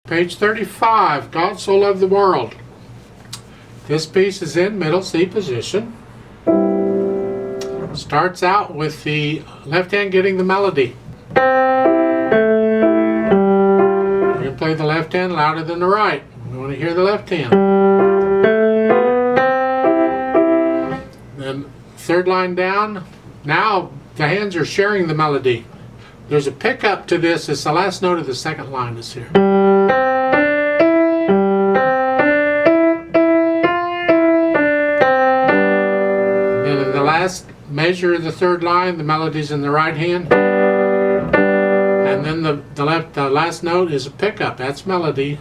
Page 35, God so loved the world. This piece is in middle C position. Starts out with the left hand getting the melody. You're going to play the left hand louder than the right. We want to hear the left hand. Then third line down. Now the hands are sharing the melody. There's a pickup to this. It's the last note of the second line is here. Then in the last measure of the third line, the melody's in the right hand. And then the last note is a pickup. That's melody.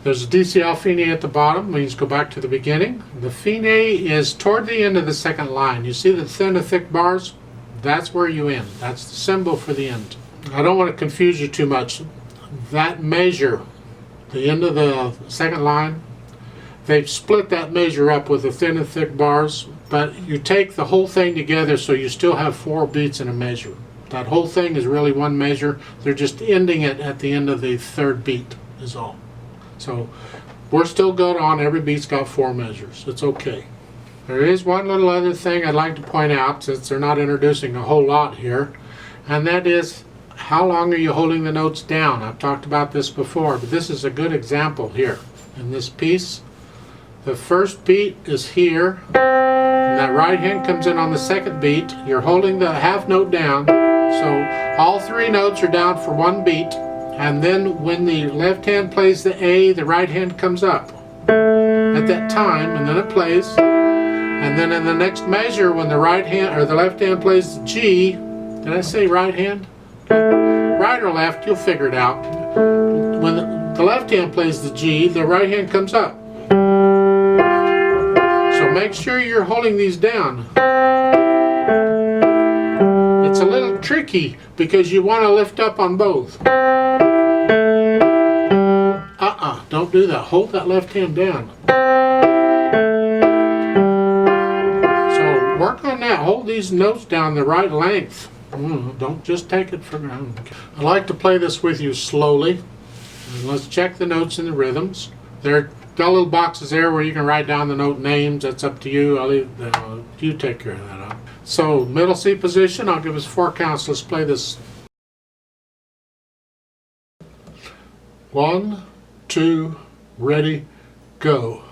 There's a DCL fine at the bottom. We just go back to the beginning. The fine is toward the end of the second line. You see the thin and thick bars? That's where you end. That's the symbol for the end. I don't want to confuse you too much. That measure, the end of the second line, they've split that measure up with the thin and thick bars, but you take the whole thing together so you still have 4 beats in a measure. That whole thing is really one measure. They're just ending it at the end of the third beat is all. So we're still good on every beat's got 4 measures. It's okay. There is one little other thing I'd like to point out, since they're not introducing a whole lot here, and that is how long are you holding the notes down? I've talked about this before, but this is a good example here. In this piece, the first beat is here, and that right hand comes in on the second beat. You're holding the half note down, so all 3 notes are down for 1 beat. And then when the left hand plays the A, the right hand comes up at that time, and then it plays. And then in the next measure, when the right hand or the left hand plays the G, did I say right hand? Right or left, you'll figure it out. When the left hand plays the G, the right hand comes up. So make sure you're holding these down. It's a little tricky because you want to lift up on both. Don't do that. Hold that left hand down. So work on that. Hold these notes down the right length. Don't just take it for granted. I like to play this with you slowly. And let's check the notes and the rhythms. There got little boxes there where you can write down the note names. That's up to you. I'll leave you take care of that. So middle C position. I'll give us 4 counts. Let's play this. 1, 2, ready, go.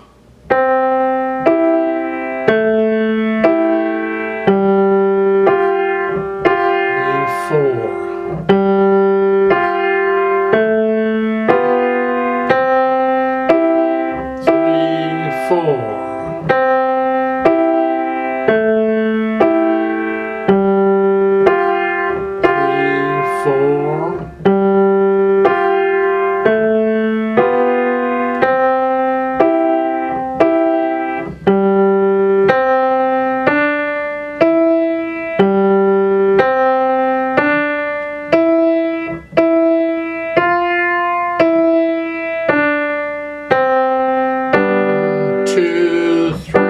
4. 3, 4. 2, 3.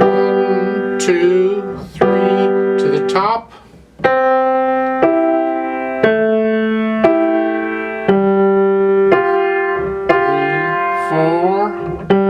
1, 2, 3 to the top. 3, 4.